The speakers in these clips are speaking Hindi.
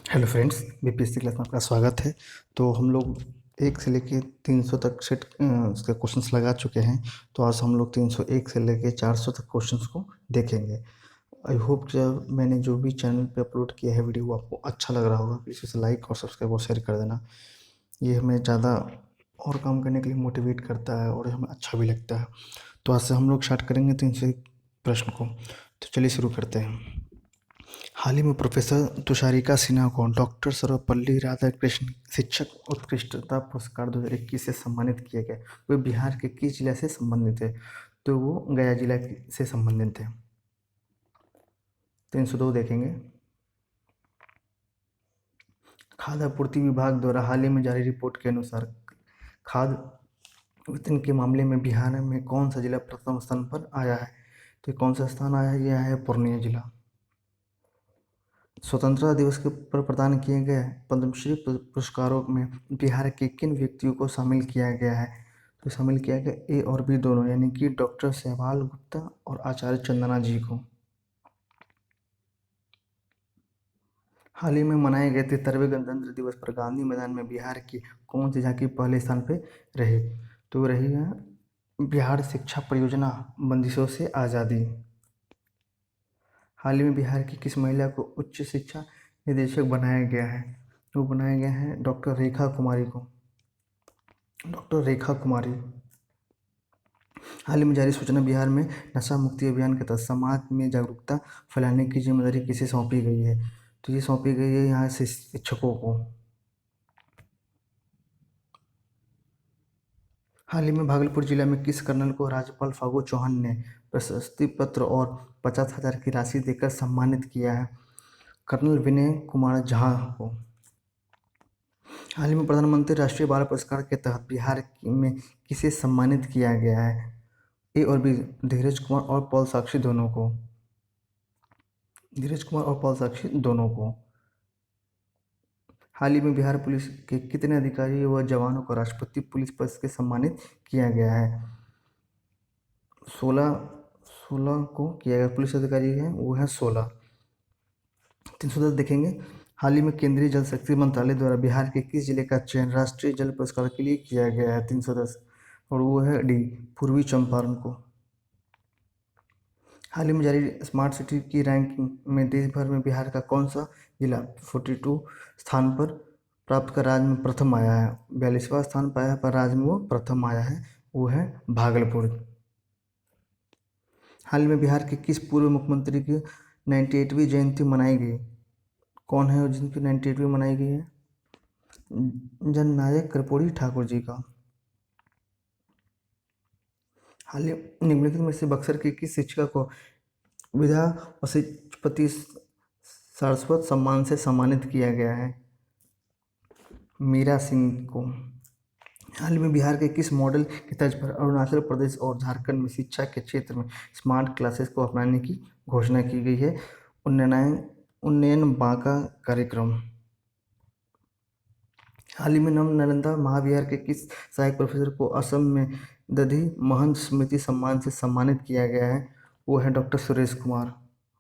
हेलो फ्रेंड्स, बीपीएससी क्लास में आपका स्वागत है। तो हम लोग 1 से लेके 300 तक उसके क्वेश्चंस लगा चुके हैं। तो आज हम लोग 301 से लेके 400 तक क्वेश्चंस को देखेंगे। आई होप जब मैंने जो भी चैनल पे अपलोड किया है वीडियो वो आपको अच्छा लग रहा होगा। प्लीज़ उसे लाइक और सब्सक्राइब और शेयर कर देना। ये हमें ज़्यादा और काम करने के लिए मोटिवेट करता है और हमें अच्छा भी लगता है। तो आज से हम लोग स्टार्ट करेंगे 301 प्रश्न को। तो चलिए शुरू करते हैं। हाल ही में प्रोफेसर तुषारिका सिन्हा को डॉक्टर सर्वपल्ली राधाकृष्णन शिक्षक उत्कृष्टता पुरस्कार 2021 से सम्मानित किया गया। वे बिहार के किस जिला से संबंधित थे? तो वो गया जिला से संबंधित थे। 302 देखेंगे। खाद्य आपूर्ति विभाग द्वारा हाल ही में जारी रिपोर्ट के अनुसार खाद्य वितरण के मामले में बिहार में कौन सा जिला प्रथम स्थान पर आया है? तो कौन सा स्थान आया है? यह है पूर्णिया जिला। स्वतंत्रता दिवस के पर प्रदान किए गए पद्मश्री पुरस्कारों में बिहार के किन व्यक्तियों को शामिल किया गया है? तो शामिल किया गया ए और बी दोनों, यानी कि डॉक्टर सहवाल गुप्ता और आचार्य चंदना जी को। हाल ही में मनाए गए 73वें गणतंत्र दिवस पर गांधी मैदान में बिहार की कौन सी झांकी पहले स्थान पर रही? तो रही है बिहार शिक्षा परियोजना बंदिशों से आज़ादी। हाल ही में बिहार की किस महिला को उच्च शिक्षा निदेशक बनाया गया है? तो बनाया गया है डॉक्टर रेखा कुमारी को। डॉक्टर रेखा कुमारी। हाल ही में जारी सूचना बिहार में नशा मुक्ति अभियान के तहत समाज में जागरूकता फैलाने की जिम्मेदारी किसे सौंपी गई है? तो ये सौंपी गई है यहाँ से शिक्षकों को। हाल ही में भागलपुर जिला में किस कर्नल को राज्यपाल फागू चौहान ने प्रशस्ति पत्र और 50,000 की राशि देकर सम्मानित किया है? कर्नल विनय कुमार झा को। हाल ही में प्रधानमंत्री राष्ट्रीय बाल पुरस्कार के तहत बिहार में किसे सम्मानित किया गया है? ए और बी धीरज कुमार और पॉल साक्षी दोनों को। धीरज कुमार और पॉल साक्षी दोनों को। हाल ही में बिहार पुलिस के कितने अधिकारी व जवानों को राष्ट्रपति पुलिस पदक से सम्मानित किया गया है? 16 16 को किया गया। पुलिस अधिकारी है वो है 16। 310 देखेंगे। हाल ही में केंद्रीय जल शक्ति मंत्रालय द्वारा बिहार के किस जिले का चयन राष्ट्रीय जल पुरस्कार के लिए किया गया है? 310 और वो है डी पूर्वी चंपारण को। हाल ही में जारी स्मार्ट सिटी की रैंकिंग में देश भर में बिहार का कौन सा जिला 42 स्थान पर प्राप्त कर राज्य में प्रथम आया है? 42वां स्थान पाया पर राज्य में वो प्रथम आया है, वो है भागलपुर। हाल ही में बिहार के किस पूर्व मुख्यमंत्री की 98वीं जयंती मनाई गई? कौन है जिनकी 98वीं मनाई गई है? जननायक कर्पूरी ठाकुर जी का। हाल ही निम्नलिखित में से बक्सर की किस शिक्षिका को विद्या वशिष्ठपति सारस्वत सम्मान से सम्मानित किया गया है? मीरा सिंह को। हाल ही में बिहार के किस मॉडल की तर्ज पर अरुणाचल प्रदेश और झारखंड में शिक्षा के क्षेत्र में स्मार्ट क्लासेस को अपनाने की घोषणा की गई है? उन्नयन बांका कार्यक्रम। हाल ही में नव नालंदा महाविहार के किस सहायक प्रोफेसर को असम में दधि महंत स्मृति सम्मान से सम्मानित किया गया है? वो है डॉक्टर सुरेश कुमार।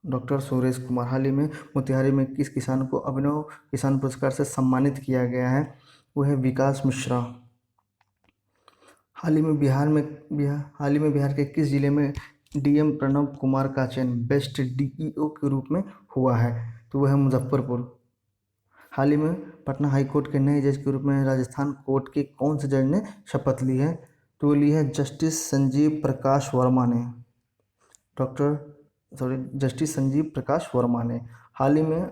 डॉक्टर सुरेश कुमार। हाल ही में मोतिहारी में किस किसान को अभिनव किसान पुरस्कार से सम्मानित किया गया है? वो है विकास मिश्रा। हाल ही में बिहार के किस जिले में डीएम प्रणब कुमार का चयन बेस्ट डीईओ के रूप में हुआ है? तो वह है मुजफ्फरपुर। हाल ही में पटना हाई कोर्ट के नए जज के रूप में राजस्थान कोर्ट के कौन से जज ने शपथ ली है? तो ली है जस्टिस संजीव प्रकाश वर्मा ने। जस्टिस संजीव प्रकाश वर्मा ने। हाल ही में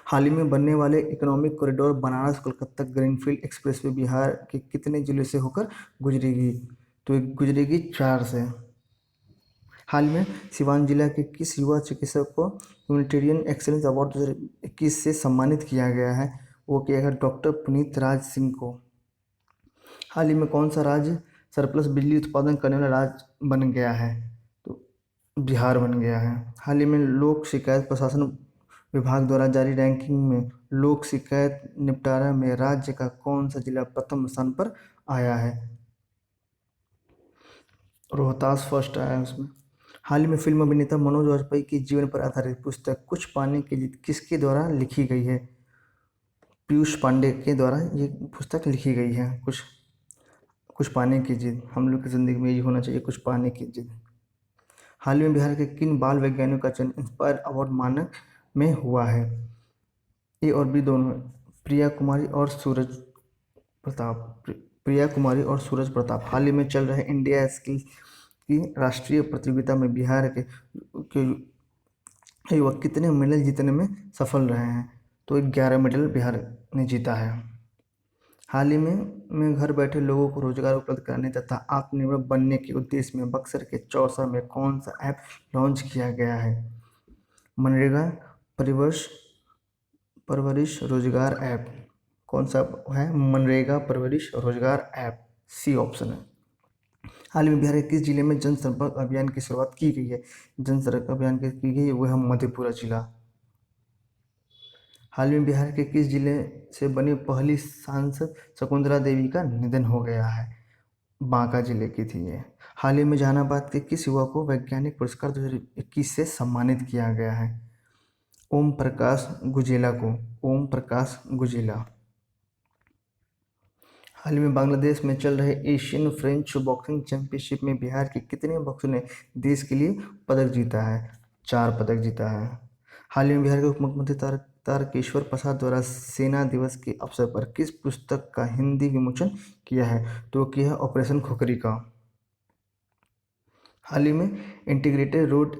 हाल ही में बनने वाले economic corridor Banaras Kolkata greenfield expressway Bihar के कितने जिले से होकर गुजरेगी? तो ये गुजरेगी 4 से। हाल में सिवान जिला के किस युवा चिकित्सक को ह्यूमैनिटेरियन एक्सीलेंस अवार्ड 2021 से सम्मानित किया गया है? वो किया गया डॉक्टर पुनीत राज सिंह को। हाल ही में कौन सा राज्य सरप्लस बिजली उत्पादन करने वाला राज्य बन गया है? तो बिहार बन गया है। हाल ही में लोक शिकायत प्रशासन विभाग द्वारा जारी रैंकिंग में लोक शिकायत निपटारा में राज्य का कौन सा जिला प्रथम स्थान पर आया है? रोहतास फर्स्ट आया है उसमें। हाल ही में फिल्म अभिनेता मनोज वाजपेयी के जीवन पर आधारित पुस्तक कुछ पाने के लिए किसके द्वारा लिखी गई है? पीयूष पांडे के द्वारा ये पुस्तक लिखी गई है। कुछ कुछ पाने की जिद, हम लोग की ज़िंदगी में ये होना चाहिए, कुछ पाने की जिद। हाल ही में बिहार के किन बाल वैज्ञानिकों का चयन इंस्पायर अवार्ड मानक में हुआ है? ए और बी दोनों, प्रिया कुमारी और सूरज प्रताप। प्रिया कुमारी और सूरज प्रताप हाल ही में चल रहे इंडिया स्किल की राष्ट्रीय प्रतियोगिता में बिहार के युवक कितने मेडल जीतने में सफल रहे हैं? तो 11 मेडल बिहार ने जीता है। हाल ही में घर बैठे लोगों को रोजगार उपलब्ध कराने तथा आत्मनिर्भर बनने के उद्देश्य में बक्सर के चौसा में कौन सा ऐप लॉन्च किया गया है? मनरेगा परवरिश रोजगार ऐप। कौन सा है? मनरेगा परवरिश रोजगार ऐप, सी ऑप्शन है। हाल ही में बिहार के किस जिले में जनसंपर्क अभियान की शुरुआत की गई है? जनसंपर्क अभियान की गई है वो है मधेपुरा जिला। हाल में बिहार के किस जिले से बनी पहली सांसद शकुंतला देवी का निधन हो गया है? बांका जिले की थी ये। हाल ही में जहानाबाद के किस युवा को वैज्ञानिक पुरस्कार 2021 से सम्मानित किया गया है? ओम प्रकाश गुजेला को। ओम प्रकाश गुजेला। हाल ही में बांग्लादेश में चल रहे एशियन फ्रेंच बॉक्सिंग चैंपियनशिप में बिहार के कितने बॉक्सर ने देश के लिए पदक जीता है? 4 पदक जीता है। हाल ही में बिहार के उप मुख्यमंत्री तारकेश्वर प्रसाद द्वारा सेना दिवस के अवसर पर किस पुस्तक का हिंदी विमोचन किया है? तो किया है ऑपरेशन खुखरी का। हाल ही में इंटीग्रेटेड रोड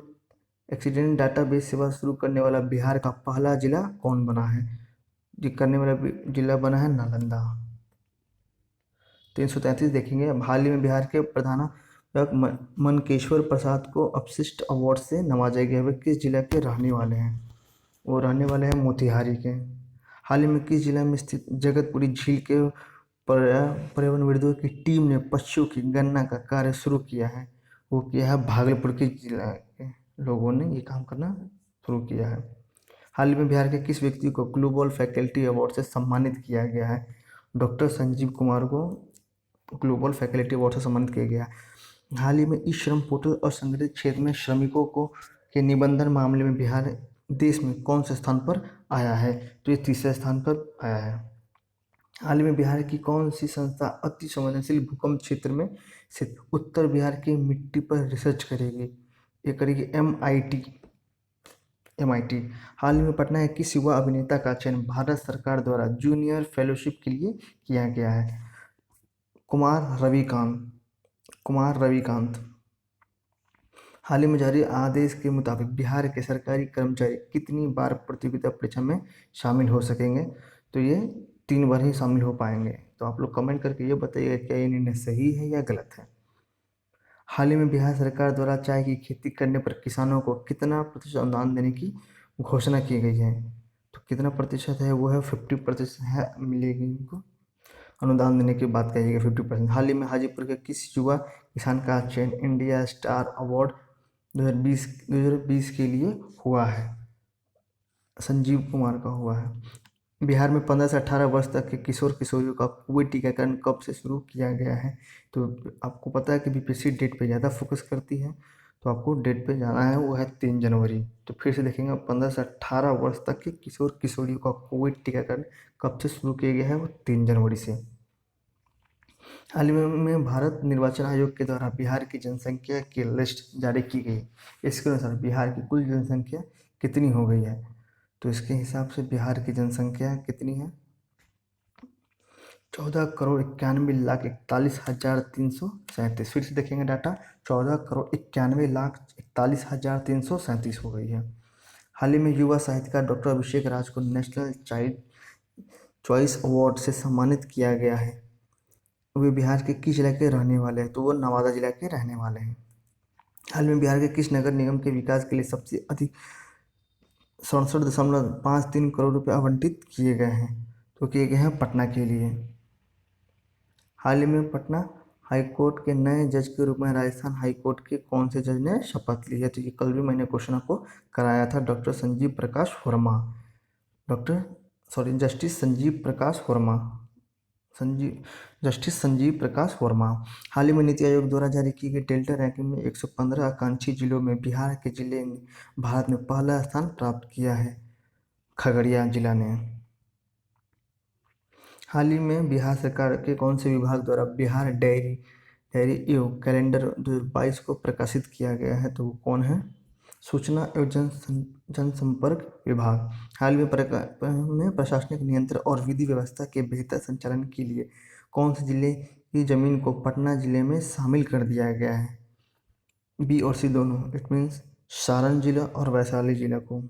एक्सीडेंट डाटाबेस सेवा शुरू करने वाला बिहार का पहला जिला कौन बना है? ये करने वाला जिला बना है नालंदा। 333 देखेंगे। हाल ही में बिहार के प्रधानाध्यापक मनकेश्वर प्रसाद को अपशिष्ट अवार्ड से नवाजा गया। वे किस जिला के रहने वाले हैं? वो रहने वाले हैं मोतिहारी के। हाल ही में किस जिला में स्थित जगतपुरी झील के पर्यावरणविदों की टीम ने पक्षियों की गणना का कार्य शुरू किया है? वो किया है भागलपुर के जिला के लोगों ने ये काम करना शुरू किया है। हाल ही में बिहार के किस व्यक्ति को ग्लोबल फैकल्टी अवार्ड से सम्मानित किया गया है? डॉक्टर संजीव कुमार को ग्लोबल फैकल्टी अवार्ड से सम्मानित किया गया। हाल ही में ई श्रम पोर्टल और संगठित क्षेत्र में श्रमिकों को के निबंधन मामले में बिहार देश में कौन से स्थान पर आया है? तो ये तीसरे स्थान पर आया है। हाल ही में बिहार की कौन सी संस्था अति संवेदनशील भूकंप क्षेत्र में स्थित उत्तर बिहार की मिट्टी पर रिसर्च करेगी? ये करेगी MIT। हाल ही में पटना के किस युवा अभिनेता का चयन भारत सरकार द्वारा जूनियर फेलोशिप के लिए किया गया है? कुमार रविकांत। हाल ही में जारी आदेश के मुताबिक बिहार के सरकारी कर्मचारी कितनी बार प्रतियोगिता परीक्षा में शामिल हो सकेंगे? तो ये 3 बार ही शामिल हो पाएंगे। तो आप लोग कमेंट करके ये बताइएगा क्या ये निर्णय सही है या गलत है। हाल ही में बिहार सरकार द्वारा चाय की खेती करने पर किसानों को कितना प्रतिशत अनुदान देने की घोषणा की गई है? तो कितना प्रतिशत है? वो है 50% है, मिलेगी इनको अनुदान देने की बात कही गई 50%। हाल ही में हाजीपुर के किस युवा किसान का चयन इंडिया स्टार अवार्ड 2020 के लिए हुआ है? संजीव कुमार का हुआ है। बिहार में 15 से 18 वर्ष तक के किशोर किशोरियों का कोविड टीकाकरण कब से शुरू किया गया है? तो आपको पता है कि BPSC डेट पे ज़्यादा फोकस करती है, तो आपको डेट पे जाना है, वो है 3 जनवरी। तो फिर से देखेंगे 15 से 18 वर्ष तक के किशोर किशोरियों का कोविड टीकाकरण कब से शुरू किया गया है? वो 3 जनवरी से। हाल ही में भारत निर्वाचन आयोग के द्वारा बिहार की जनसंख्या की लिस्ट जारी की गई। इसके अनुसार बिहार की कुल जनसंख्या कितनी हो गई है? तो इसके हिसाब से बिहार की जनसंख्या कितनी है? 14,91,41,337। फिर से देखेंगे डाटा, 14,91,41,337 हो गई है। हाल ही में युवा साहित्यकार डॉक्टर अभिषेक राज को नेशनल चाइल्ड चॉइस अवार्ड से सम्मानित किया गया है। वे बिहार के किस जिला के रहने वाले हैं? तो वो नवादा जिला के रहने वाले हैं। हाल में बिहार के किस नगर निगम के विकास के लिए सबसे अधिक 67.53 करोड़ रुपये आवंटित किए गए हैं? तो किए गए हैं पटना के लिए। हाल ही में पटना हाईकोर्ट के नए जज के रूप में राजस्थान हाईकोर्ट के कौन से जज ने शपथ ली है? तो ये कल भी मैंने क्वेश्चन आपको कराया था। जस्टिस संजीव प्रकाश वर्मा। जस्टिस संजीव प्रकाश वर्मा। हाल ही में नीति आयोग द्वारा जारी की गई डेल्टा रैंकिंग में 115 आकांक्षी जिलों में बिहार के जिले ने भारत में पहला स्थान प्राप्त किया है। खगड़िया जिला ने। हाल ही में बिहार सरकार के कौन से विभाग द्वारा बिहार डायरी एवं कैलेंडर 2022 को प्रकाशित किया गया है, तो वो कौन है? सूचना एवं जनसंपर्क विभाग। हाल में प्रशासनिक नियंत्रण और विधि व्यवस्था के बेहतर संचालन के लिए कौन से जिले की जमीन को पटना जिले में शामिल कर दिया गया है? बी और सी दोनों, इट मीन्स सारण जिला और वैशाली जिला को।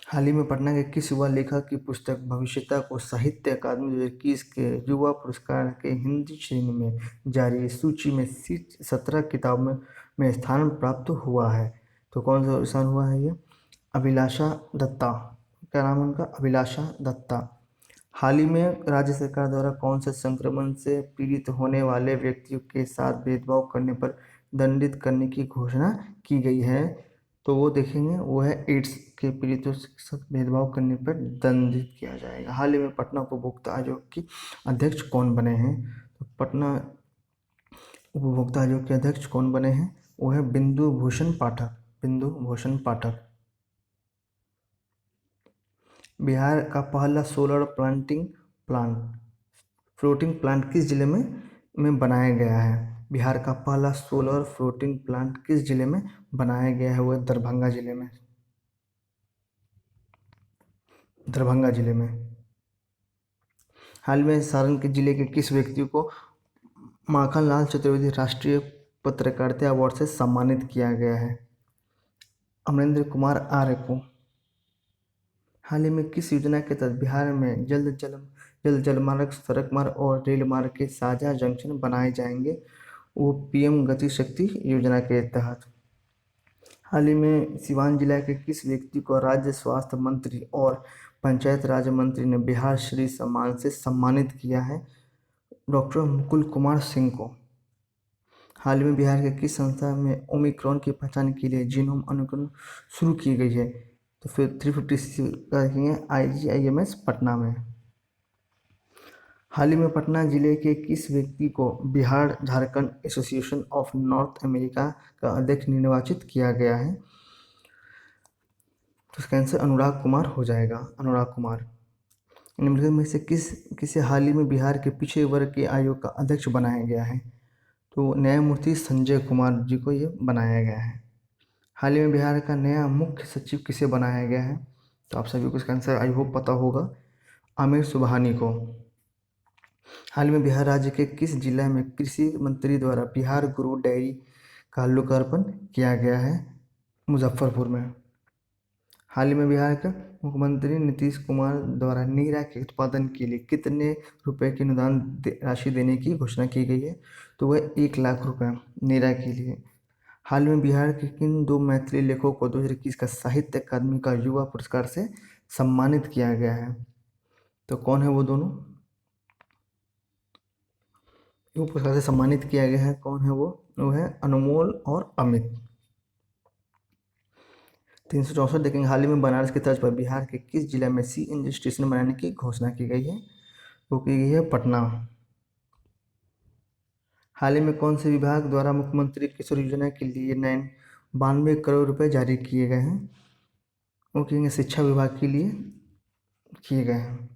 हाल ही में पटना के किस युवा लेखक की पुस्तक भविष्यता को साहित्य अकादमी 2021 के युवा पुरस्कार के हिंदी श्रेणी में जारी सूची में 17 किताबों में स्थान प्राप्त हुआ है? तो कौन सा स्थान हुआ है ये? अभिलाषा दत्ता। क्या नाम है उनका? अभिलाषा दत्ता। हाल ही में राज्य सरकार द्वारा कौन से संक्रमण से पीड़ित होने वाले व्यक्तियों के साथ भेदभाव करने पर दंडित करने की घोषणा की गई है? तो वो देखेंगे, वो है एड्स के पीड़ितों के साथ भेदभाव करने पर दंडित किया जाएगा। हाल ही में पटना उपभोक्ता आयोग की अध्यक्ष कौन बने हैं? तो पटना उपभोक्ता आयोग के अध्यक्ष कौन बने हैं? वो है बिंदु भूषण पाठक। बिंदु भूषण पाठक। बिहार का पहला सोलर फ्लोटिंग प्लांट किस जिले में बनाया गया है? बिहार का पहला सोलर फ्लोटिंग प्लांट किस जिले में बनाया गया है? वो है दरभंगा जिले में। दरभंगा जिले में। हाल में सारण के जिले के किस व्यक्ति को माखनलाल चतुर्वेदी राष्ट्रीय पत्रकारिता अवार्ड से सम्मानित किया गया है? अमरेंद्र कुमार आर्य को। हाल ही में किस योजना के तहत बिहार में जल्द जलमार्ग, सड़क मार्ग और रेल मार्ग के साझा जंक्शन बनाए जाएंगे? वो पीएम गति शक्ति योजना के तहत। हाल ही में सिवान जिला के किस व्यक्ति को राज्य स्वास्थ्य मंत्री और पंचायत राज मंत्री ने बिहार श्री सम्मान से सम्मानित किया है? डॉक्टर मुकुल कुमार सिंह को। हाल ही में बिहार के किस संस्था में ओमिक्रॉन की पहचान के लिए जीनोम अनुकरण शुरू की गई है? तो फिर 350 का देखेंगे IGIMS पटना में। हाल ही में पटना जिले के किस व्यक्ति को Bihar Jharkhand association of north America का अध्यक्ष निर्वाचित किया गया है? तो इसका आंसर अनुराग कुमार हो जाएगा। अनुराग कुमार। निम्नलिखित में से किसे हाल ही में बिहार के पिछड़े वर्ग के आयोग का अध्यक्ष बनाया गया है? तो न्यायमूर्ति संजय कुमार जी को ये बनाया गया है। हाल ही में बिहार का नया मुख्य सचिव किसे बनाया गया है? तो आप सभी को इसका आंसर आई होप पता होगा, आमिर सुबहानी को। हाल ही में बिहार राज्य के किस जिला में कृषि मंत्री द्वारा बिहार गुरु डेयरी का लोकार्पण किया गया है? मुजफ्फरपुर में। हाल ही में बिहार का मुख्यमंत्री नीतीश कुमार द्वारा नीरा के उत्पादन के लिए कितने रुपए की अनुदान राशि देने की घोषणा की गई है? तो वह 1 लाख रुपए नीरा के लिए। हाल में बिहार के किन 2 मैथिली लेखकों को 2021 का साहित्य अकादमी का युवा पुरस्कार से सम्मानित किया गया है? तो कौन है वो दोनों? युवा पुरस्कार से सम्मानित किया गया है, कौन है वो है अनमोल और अमित। 364 देखेंगे। हाल ही में बनारस की तर्ज पर बिहार के किस जिला में CNG स्टेशन बनाने की घोषणा की गई है? वो की गई है पटना। हाल ही में कौन से विभाग द्वारा मुख्यमंत्री किशोर योजना के लिए 92 करोड़ रुपए जारी किए गए हैं? वो कहेंगे शिक्षा विभाग के लिए किए गए हैं।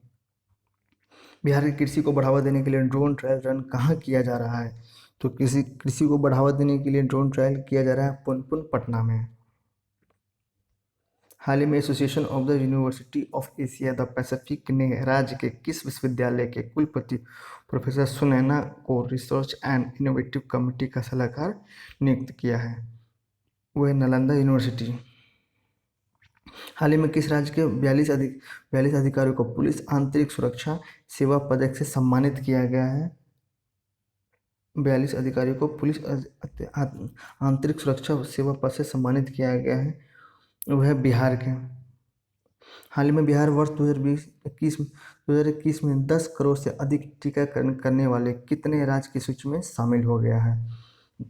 बिहार की कृषि को बढ़ावा देने के लिए ड्रोन ट्रायल रन कहाँ किया जा रहा है? तो कृषि को बढ़ावा देने के लिए ड्रोन ट्रायल किया जा रहा है पुनपुन पटना में। हाल ही में association of the university of Asia the Pacific ने राज्य के किस विश्वविद्यालय के कुलपति प्रोफेसर सुनैना को रिसर्च एंड इनोवेटिव कमेटी का सलाहकार नियुक्त किया है? वह नालंदा यूनिवर्सिटी। हाल ही में किस राज्य के 42 अधिकारियों को पुलिस आंतरिक सुरक्षा सेवा पदक से सम्मानित किया गया है? 42 अधिकारियों को पुलिस आंतरिक सुरक्षा सेवा पद से सम्मानित किया गया है, वह है बिहार के। हाल ही में बिहार वर्ष 2021 में 10 करोड़ से अधिक टीकाकरण करने वाले कितने राज्य की सूची में शामिल हो गया है?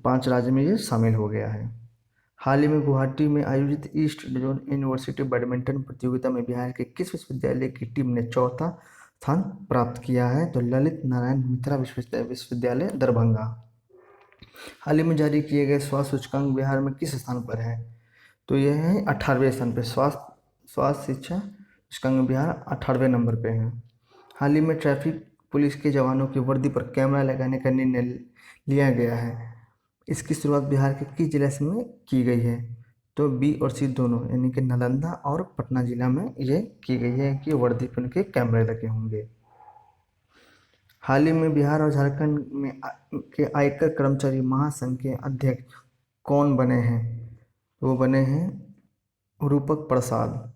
5 राज्य में ये शामिल हो गया है। हाल ही में गुवाहाटी में आयोजित ईस्ट जोन यूनिवर्सिटी बैडमिंटन प्रतियोगिता में बिहार के किस विश्वविद्यालय की टीम ने चौथा स्थान प्राप्त किया है? तो ललित नारायण मिथिला विश्वविद्यालय दरभंगा। हाल ही में जारी किए गए स्वास्थ्य सूचकांक बिहार में किस स्थान पर है? तो यह है 18वें स्थान पे। स्वास्थ्य शिक्षा सूचकांक बिहार 18वें नंबर पे है। हाल ही में ट्रैफिक पुलिस के जवानों की वर्दी पर कैमरा लगाने का निर्णय लिया गया है। इसकी शुरुआत बिहार के किस जिले में की गई है? तो बी और सी दोनों, यानी कि नालंदा और पटना जिला में ये की गई है कि वर्दी पर उनके कैमरे लगे होंगे। हाल ही में बिहार और झारखंड में के आयकर कर्मचारी महासंघ के अध्यक्ष कौन बने हैं? वो बने हैं रूपक प्रसाद।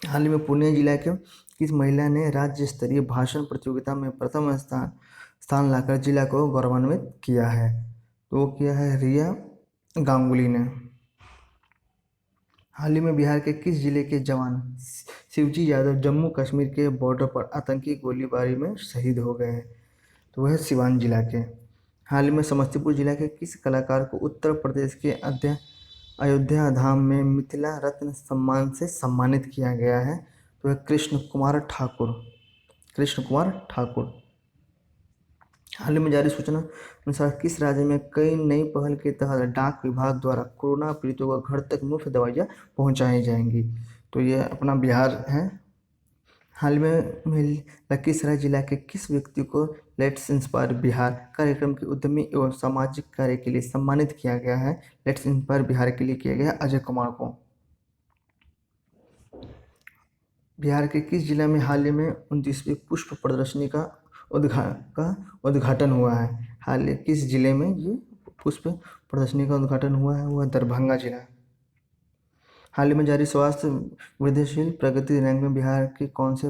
हाल ही में पुणे जिला के किस महिला ने राज्य स्तरीय भाषण प्रतियोगिता में प्रथम स्थान लाकर जिला को गौरवान्वित किया है? तो वो किया है रिया गांगुली ने। हाल ही में बिहार के किस जिले के जवान शिवजी यादव जम्मू कश्मीर के बॉर्डर पर आतंकी गोलीबारी में शहीद हो गए हैं? तो वह सिवान जिला के। हाल ही में समस्तीपुर जिला के किस कलाकार को उत्तर प्रदेश के अयोध्या धाम में मिथिला रत्न सम्मान से सम्मानित किया गया है? तो वह कृष्ण कुमार ठाकुर। हाल ही में जारी सूचना अनुसार किस राज्य में कई नई पहल के तहत डाक विभाग द्वारा कोरोना पीड़ितों को घर तक मुफ्त दवाइयाँ पहुँचाई जाएंगी? तो ये अपना बिहार है। हाल में लखीसराय जिला के किस व्यक्ति को लेट्स इंस्पायर बिहार कार्यक्रम के उद्यमी एवं सामाजिक कार्य के लिए सम्मानित किया गया है? लेट्स इंस्पायर बिहार के लिए किया गया अजय कुमार को। बिहार के किस जिला में हाल ही में 29वीं पुष्प प्रदर्शनी का उद्घाटन हुआ है? हाल ही किस जिले में ये पुष्प प्रदर्शनी का उद्घाटन हुआ है? वह दरभंगा जिला। हाल ही में जारी स्वास्थ्य वृद्धिशील प्रगति रैंक में बिहार कौन से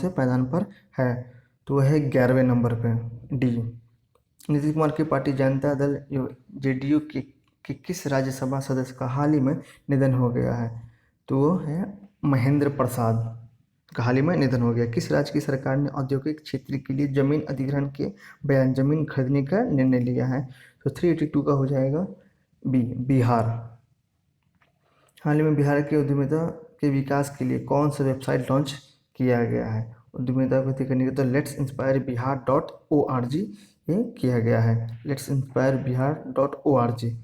पायदान पर है? तो वह है 11वें नंबर पे, डी। नीतीश कुमार की पार्टी जनता दल जेडीयू के किस राज्यसभा सदस्य का हाल ही में निधन हो गया है? तो वो है महेंद्र प्रसाद का हाल ही में निधन हो गया। किस राज्य की सरकार ने औद्योगिक क्षेत्र के लिए जमीन अधिग्रहण के बयान जमीन खरीदने का निर्णय लिया है? तो 382 का हो जाएगा बी, बिहार। हाल ही में बिहार के उद्यमिता के विकास के लिए कौन सा वेबसाइट लॉन्च किया गया है? उद्यमिता को करने के तो letsinspireBihar.org ये किया गया है, letsinspireBihar.org।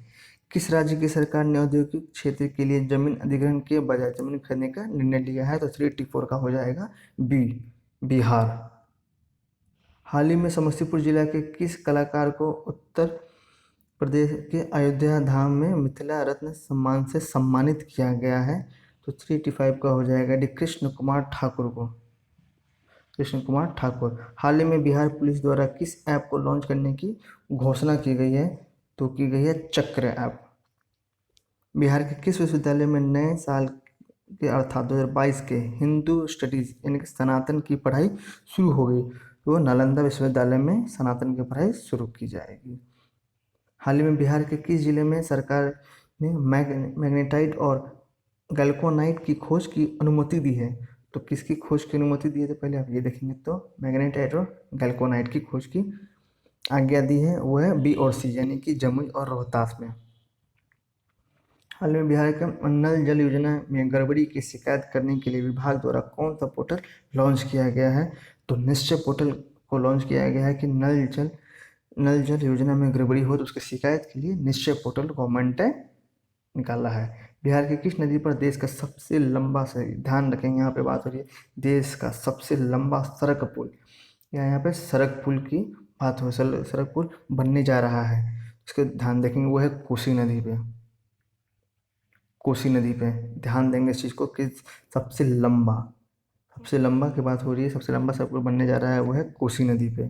किस राज्य की सरकार ने औद्योगिक क्षेत्र के लिए जमीन अधिग्रहण के बजाय जमीन खरीदने का निर्णय लिया है? तो 384 का हो जाएगा बी, बिहार। हाल ही में समस्तीपुर जिला के किस कलाकार को उत्तर प्रदेश के अयोध्या धाम में मिथिला रत्न सम्मान से सम्मानित किया गया है? तो 385 का हो जाएगा डी, कृष्ण कुमार ठाकुर। हाल ही में बिहार पुलिस द्वारा किस ऐप को लॉन्च करने की घोषणा की गई है? तो की गई है चक्र ऐप। बिहार के किस विश्वविद्यालय में नए साल के अर्थात 2022 के हिंदू स्टडीज़ यानी कि सनातन की पढ़ाई शुरू हो गई? तो नालंदा विश्वविद्यालय में सनातन की पढ़ाई शुरू की जाएगी। हाल ही में बिहार के किस जिले में सरकार ने मैग्नेटाइट और गैल्कोनाइट की खोज की अनुमति दी है? तो किसकी खोज की अनुमति दी है? तो पहले आप ये देखेंगे, तो मैग्नेटाइट और गैल्कोनाइट की खोज की आज्ञा दी है, वो है बी और सी, यानी कि जमुई और रोहतास में। हाल में बिहार के नल जल योजना में गड़बड़ी की शिकायत करने के लिए विभाग द्वारा कौन सा पोर्टल लॉन्च किया गया है? तो निश्चय पोर्टल को लॉन्च किया गया है कि नल जल योजना में गड़बड़ी हो तो उसकी शिकायत के लिए निश्चय पोर्टल गवर्नमेंट ने निकाला है। बिहार की किस नदी पर देश का सबसे लंबा ध्यान रखेंगे, यहाँ पे बात हो रही है देश का सबसे लंबा सड़क पुल, या यहाँ पे सड़क पुल की बात हो, सड़क पुल बनने जा रहा है, इसके ध्यान देखेंगे, वो है कोसी नदी पे ध्यान देंगे इस चीज़ को कि सबसे लंबा की बात हो रही है, सबसे लंबा सड़क पुल बनने जा रहा है, वो है कोसी नदी पे।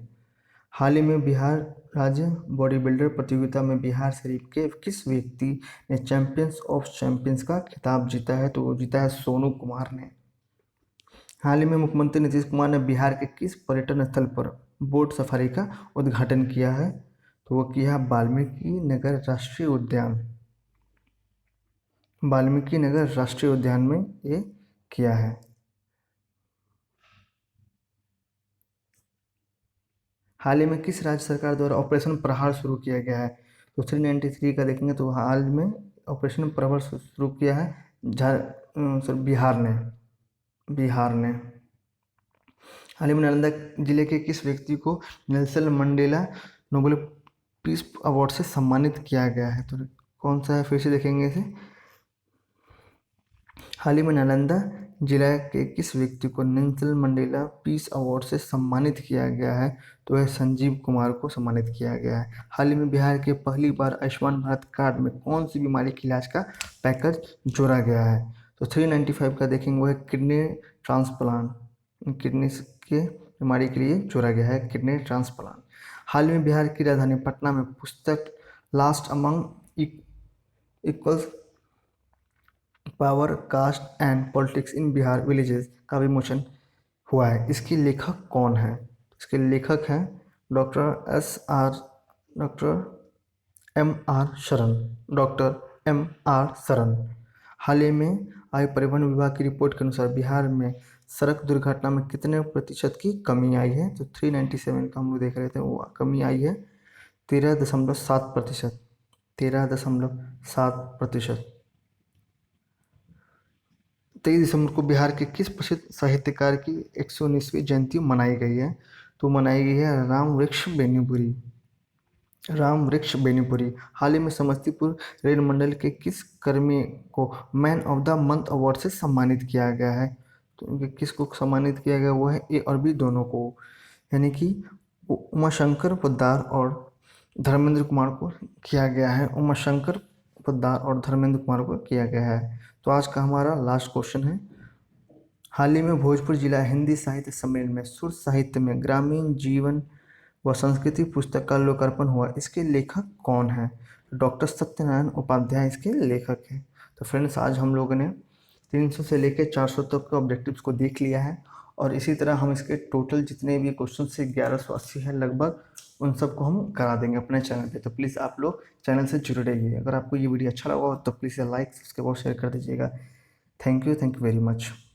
हाल ही में बिहार राज्य बॉडी बिल्डर प्रतियोगिता में बिहार शरीफ के किस व्यक्ति ने चैंपियंस ऑफ चैंपियंस का खिताब जीता है? तो वो जीता है सोनू कुमार ने। हाल ही में मुख्यमंत्री नीतीश कुमार ने बिहार के किस पर्यटन स्थल पर बोट सफारी का उद्घाटन किया है? तो वो किया वाल्मीकि नगर राष्ट्रीय उद्यान में ये किया है। हाल ही में किस राज्य सरकार द्वारा ऑपरेशन प्रहार शुरू किया गया है? तो 393 का देखेंगे, तो हाल में ऑपरेशन प्रहार शुरू किया है बिहार ने। बिहार ने। हाल ही में नालंदा जिले के किस व्यक्ति को Nelson Mandela Nobel peace award से सम्मानित किया गया है? तो कौन सा है, फिर से देखेंगे इसे। हाल ही में नालंदा जिला के किस व्यक्ति को नेल्सन मंडेला पीस अवार्ड से सम्मानित किया गया है? तो वह संजीव कुमार को सम्मानित किया गया है। हाल ही में बिहार के पहली बार आयुष्मान भारत कार्ड में कौन सी बीमारी के इलाज का पैकेज जोड़ा गया है? तो 395 का देखेंगे, वो है किडनी ट्रांसप्लांट। किडनी के बीमारी के लिए जोड़ा गया है किडनी ट्रांसप्लांट। हाल में बिहार की राजधानी पटना में पुस्तक last among equals power caste and politics in Bihar villages का विमोचन हुआ है। इसके लेखक कौन है? इसके लेखक हैं डॉक्टर एम आर शरण। हाल ही में आई परिवहन विभाग की रिपोर्ट के अनुसार बिहार में सड़क दुर्घटना में कितने प्रतिशत की कमी आई है? तो 397 का हम लोग देख रहे थे, वो कमी आई है 13.7%। 13.7%। 23 दिसंबर को बिहार के किस प्रसिद्ध साहित्यकार की 119वीं जयंती मनाई गई है? तो मनाई गई है राम वृक्ष बेनीपुरी। हाल ही में समस्तीपुर रेल मंडल के किस कर्मी को man of the month award से सम्मानित किया गया है? तो किसको सम्मानित किया गया? वो है ए और बी दोनों को, यानी कि उमाशंकर पोद्दार और धर्मेंद्र कुमार को किया गया है। उमाशंकर पोद्दार और धर्मेंद्र कुमार को किया गया है। तो आज का हमारा लास्ट क्वेश्चन है, हाल ही में भोजपुर जिला हिंदी साहित्य सम्मेलन में सुर साहित्य में ग्रामीण जीवन व संस्कृति पुस्तक का लोकार्पण हुआ। इसके लेखक कौन है? डॉक्टर सत्यनारायण उपाध्याय इसके लेखक हैं। तो फ्रेंड्स, आज हम लोगों ने 300 से लेकर 400 तक के ऑब्जेक्टिव्स को देख लिया है, और इसी तरह हम इसके टोटल जितने भी क्वेश्चन से 1180 है लगभग, उन सबको हम करा देंगे अपने चैनल पे। तो प्लीज़ आप लोग चैनल से जुड़े रहिए। अगर आपको ये वीडियो अच्छा लगा हो तो प्लीज़ लाइक, सब्सक्राइब और शेयर कर दीजिएगा। Thank you very much.